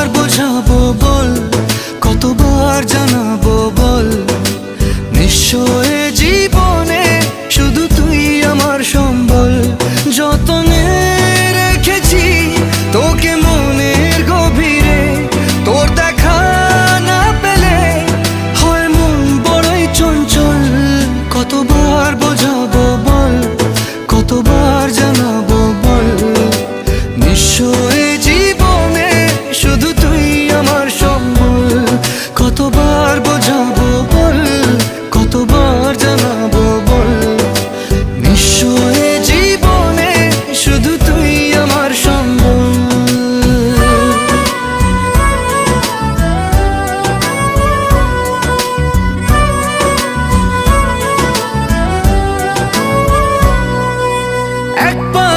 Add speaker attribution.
Speaker 1: কতবার বোঝাবো বল, কতবার জানাবো বল, নিঃস্ব এ জীবনে শুধু তুই আমার সম্বল। যতনে রেখেছি তোকে মনের গভীরে, তোর দেখা না পেলে হয় মন বড়ই চঞ্চল। কতবার বোঝাবো বল, কতবার জানাবো বল, নিঃস্ব এ জীবনে শুধু তুই আমার সম্বল। কতবার বোঝাবো বল, কতবার জানাবো বল, নিঃস্ব এ জীবনে শুধু তুই আমার সম্বল। একবার